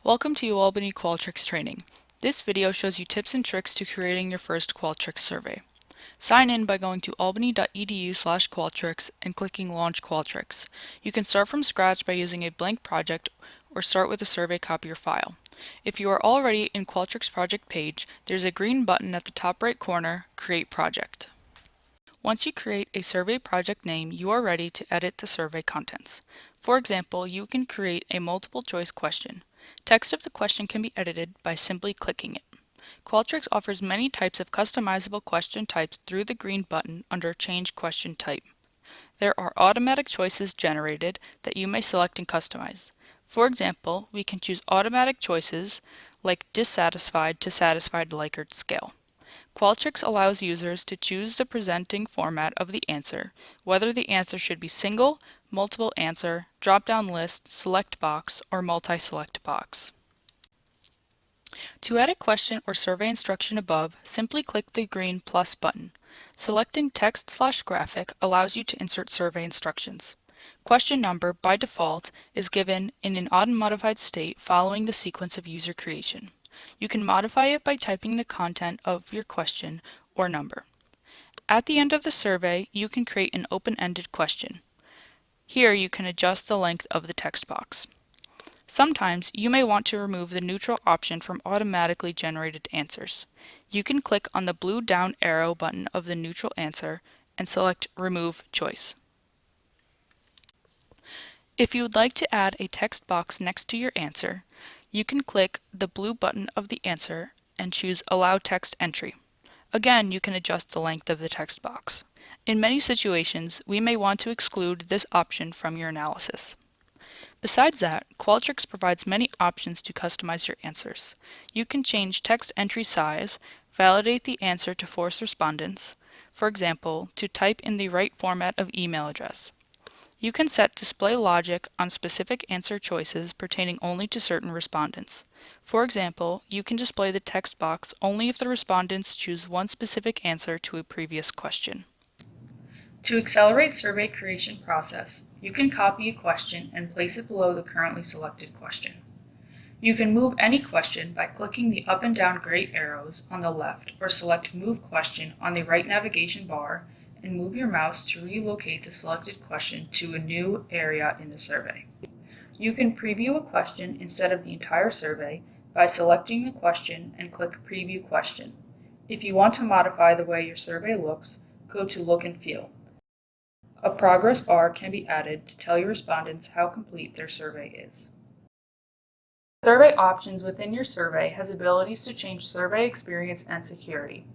Welcome to UAlbany Qualtrics training. This video shows you tips and tricks to creating your first Qualtrics survey. Sign in by going to albany.edu/Qualtrics and clicking Launch Qualtrics. You can start from scratch by using a blank project or start with a survey copier file. If you are already in Qualtrics project page, there's a green button at the top right corner, Create Project. Once you create a survey project name, you are ready to edit the survey contents. For example, you can create a multiple choice question. Text of the question can be edited by simply clicking it. Qualtrics offers many types of customizable question types through the green button under Change Question Type. There are automatic choices generated that you may select and customize. For example, we can choose automatic choices like dissatisfied to satisfied Likert scale. Qualtrics allows users to choose the presenting format of the answer, whether the answer should be single, multiple answer, drop-down list, select box, or multi-select box. To add a question or survey instruction above, simply click the green plus button. Selecting text/graphic allows you to insert survey instructions. Question number, by default, is given in an unmodified state following the sequence of user creation. You can modify it by typing the content of your question or number. At the end of the survey, you can create an open-ended question. Here you can adjust the length of the text box. Sometimes you may want to remove the neutral option from automatically generated answers. You can click on the blue down arrow button of the neutral answer and select Remove Choice. If you would like to add a text box next to your answer, you can click the blue button of the answer and choose Allow Text Entry. Again, you can adjust the length of the text box. In many situations, we may want to exclude this option from your analysis. Besides that, Qualtrics provides many options to customize your answers. You can change text entry size, validate the answer to force respondents, for example, to type in the right format of email address. You can set display logic on specific answer choices pertaining only to certain respondents. For example, you can display the text box only if the respondents choose one specific answer to a previous question. To accelerate survey creation process, you can copy a question and place it below the currently selected question. You can move any question by clicking the up and down gray arrows on the left or select Move Question on the right navigation bar and move your mouse to relocate the selected question to a new area in the survey. You can preview a question instead of the entire survey by selecting the question and click Preview Question. If you want to modify the way your survey looks, go to Look and Feel. A progress bar can be added to tell your respondents how complete their survey is. Survey options within your survey has abilities to change survey experience and security.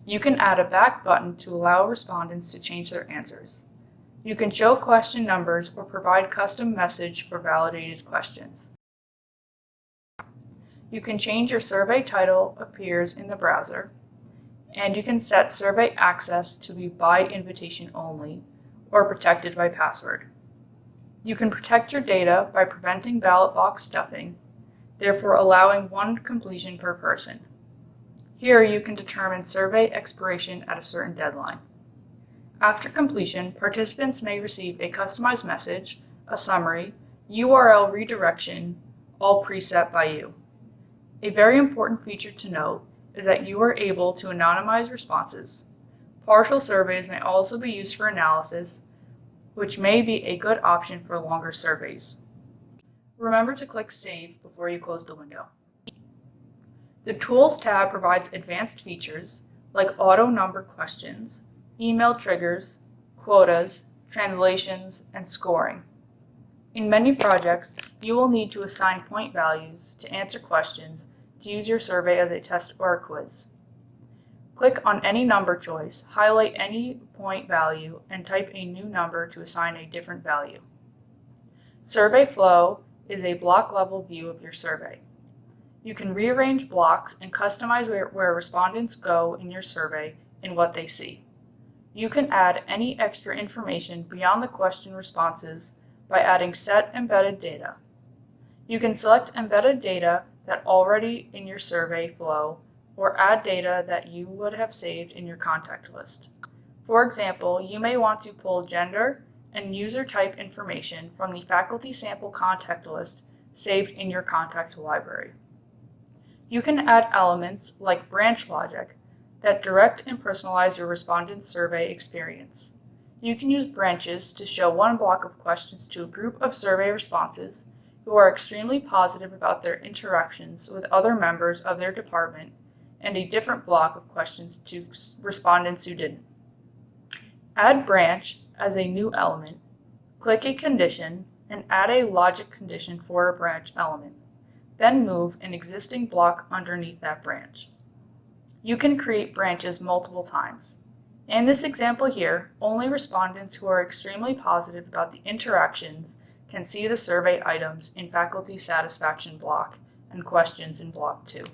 You can add a back button to allow respondents to change their answers. You can show question numbers or provide custom message for validated questions. You can change your survey title appears in the browser, and you can set survey access to be by invitation only or protected by password. You can protect your data by preventing ballot box stuffing, therefore allowing one completion per person. Here you can determine survey expiration at a certain deadline. After completion, participants may receive a customized message, a summary, URL redirection, all preset by you. A very important feature to note is that you are able to anonymize responses. Partial surveys may also be used for analysis, which may be a good option for longer surveys. Remember to click Save before you close the window. The Tools tab provides advanced features like auto-number questions, email triggers, quotas, translations, and scoring. In many projects, you will need to assign point values to answer questions to use your survey as a test or a quiz. Click on any number choice, highlight any point value, and type a new number to assign a different value. Survey Flow is a block-level view of your survey. You can rearrange blocks and customize where respondents go in your survey and what they see. You can add any extra information beyond the question responses by adding Set Embedded Data. You can select embedded data that already in your survey flow or add data that you would have saved in your contact list. For example, you may want to pull gender and user type information from the faculty sample contact list saved in your contact library. You can add elements like branch logic that direct and personalize your respondent survey experience. You can use branches to show one block of questions to a group of survey responses who are extremely positive about their interactions with other members of their department, and a different block of questions to respondents who didn't. Add branch as a new element, click a condition, and add a logic condition for a branch element. Then move an existing block underneath that branch. You can create branches multiple times. In this example here, only respondents who are extremely positive about the interactions can see the survey items in faculty satisfaction block and questions in block 2.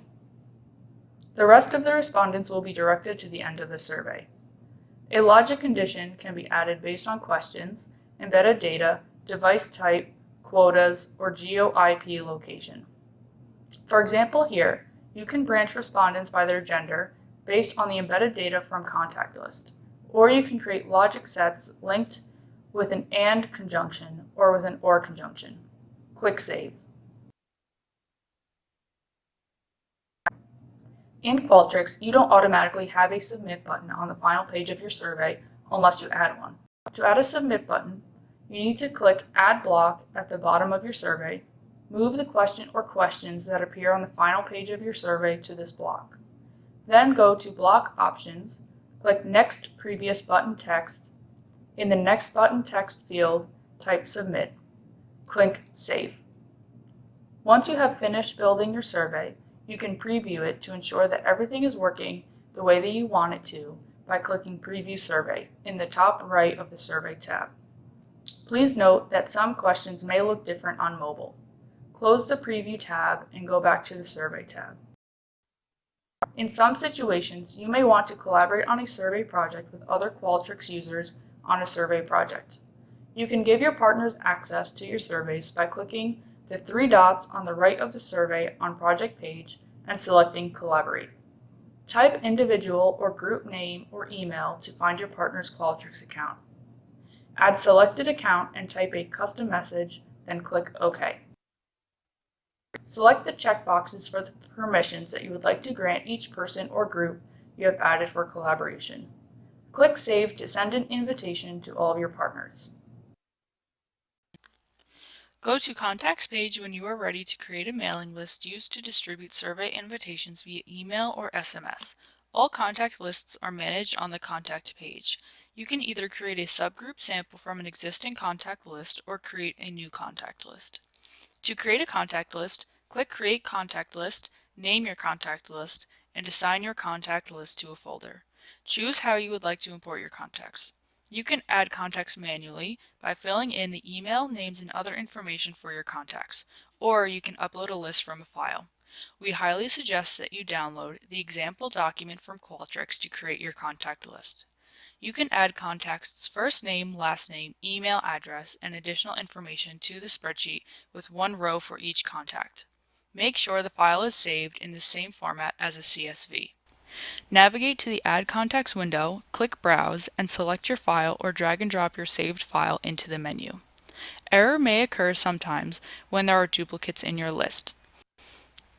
The rest of the respondents will be directed to the end of the survey. A logic condition can be added based on questions, embedded data, device type, quotas, or geo-IP location. For example here, you can branch respondents by their gender based on the embedded data from contact list, or you can create logic sets linked with an AND conjunction or with an OR conjunction. Click Save. In Qualtrics, you don't automatically have a Submit button on the final page of your survey unless you add one. To add a Submit button, you need to click Add Block at the bottom of your survey, move the question or questions that appear on the final page of your survey to this block. Then go to Block Options, click Next Previous Button Text. In the Next Button Text field, type Submit. Click Save. Once you have finished building your survey, you can preview it to ensure that everything is working the way that you want it to by clicking Preview Survey in the top right of the Survey tab. Please note that some questions may look different on mobile. Close the Preview tab and go back to the Survey tab. In some situations, you may want to collaborate on a survey project with other Qualtrics users on a survey project. You can give your partners access to your surveys by clicking the 3 dots on the right of the survey on project page and selecting Collaborate. Type individual or group name or email to find your partner's Qualtrics account. Add selected account and type a custom message, then click OK. Select the checkboxes for the permissions that you would like to grant each person or group you have added for collaboration. Click Save to send an invitation to all of your partners. Go to Contacts page when you are ready to create a mailing list used to distribute survey invitations via email or SMS. All contact lists are managed on the Contact page. You can either create a subgroup sample from an existing contact list or create a new contact list. To create a contact list, click Create Contact List, name your contact list, and assign your contact list to a folder. Choose how you would like to import your contacts. You can add contacts manually by filling in the email, names, and other information for your contacts, or you can upload a list from a file. We highly suggest that you download the example document from Qualtrics to create your contact list. You can add contacts' first name, last name, email address, and additional information to the spreadsheet with 1 row for each contact. Make sure the file is saved in the same format as a CSV. Navigate to the Add Contacts window, click Browse, and select your file or drag and drop your saved file into the menu. Error may occur sometimes when there are duplicates in your list.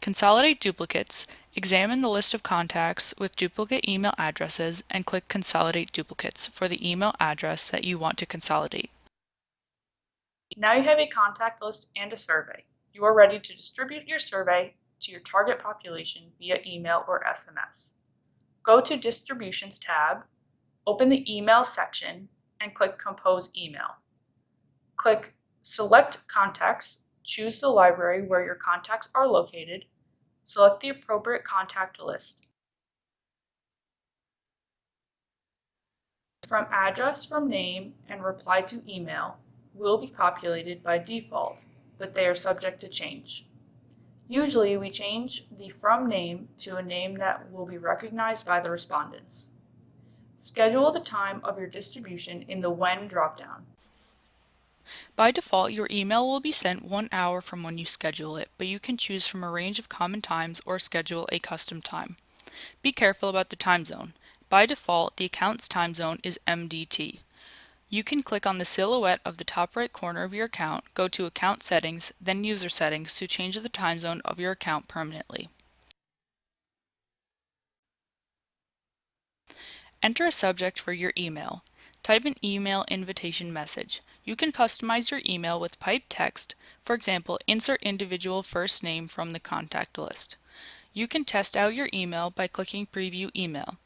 Consolidate Duplicates. Examine the list of contacts with duplicate email addresses and click Consolidate Duplicates for the email address that you want to consolidate. Now you have a contact list and a survey. You are ready to distribute your survey to your target population via email or SMS. Go to Distributions tab, open the Email section, and click Compose Email. Click Select Contacts, choose the library where your contacts are located, select the appropriate contact list. From address, from name, and reply to email will be populated by default, but they are subject to change. Usually we change the from name to a name that will be recognized by the respondents. Schedule the time of your distribution in the When dropdown. By default, your email will be sent 1 hour from when you schedule it, but you can choose from a range of common times or schedule a custom time. Be careful about the time zone. By default, the account's time zone is MDT. You can click on the silhouette of the top right corner of your account, go to Account Settings, then User Settings to change the time zone of your account permanently. Enter a subject for your email. Type an email invitation message. You can customize your email with piped text. For example, insert individual first name from the contact list. You can test out your email by clicking Preview Email.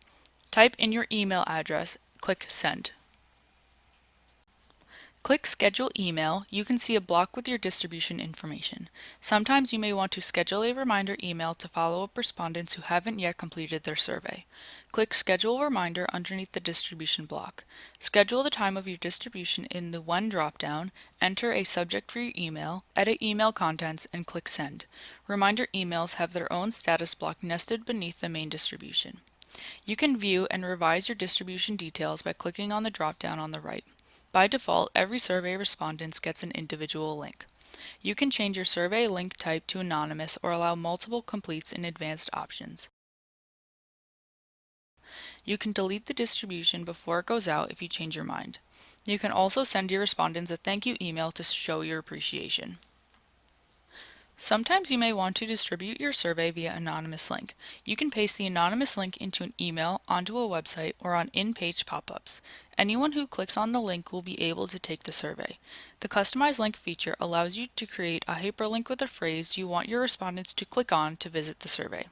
Type in your email address, click Send. Click Schedule Email. You can see a block with your distribution information. Sometimes you may want to schedule a reminder email to follow up respondents who haven't yet completed their survey. Click Schedule Reminder underneath the distribution block. Schedule the time of your distribution in the When dropdown, enter a subject for your email, edit email contents, and click Send. Reminder emails have their own status block nested beneath the main distribution. You can view and revise your distribution details by clicking on the dropdown on the right. By default, every survey respondent gets an individual link. You can change your survey link type to anonymous or allow multiple completes in advanced options. You can delete the distribution before it goes out if you change your mind. You can also send your respondents a thank you email to show your appreciation. Sometimes you may want to distribute your survey via anonymous link. You can paste the anonymous link into an email, onto a website, or on in-page pop-ups. Anyone who clicks on the link will be able to take the survey. The Customize Link feature allows you to create a hyperlink with a phrase you want your respondents to click on to visit the survey.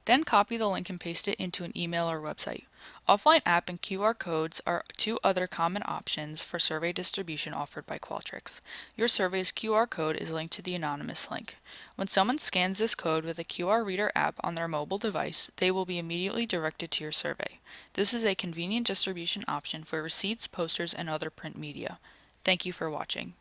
Then copy the link and paste it into an email or website. Offline app and QR codes are two other common options for survey distribution offered by Qualtrics. Your survey's QR code is linked to the anonymous link. When someone scans this code with a QR reader app on their mobile device, they will be immediately directed to your survey. This is a convenient distribution option for receipts, posters, and other print media. Thank you for watching.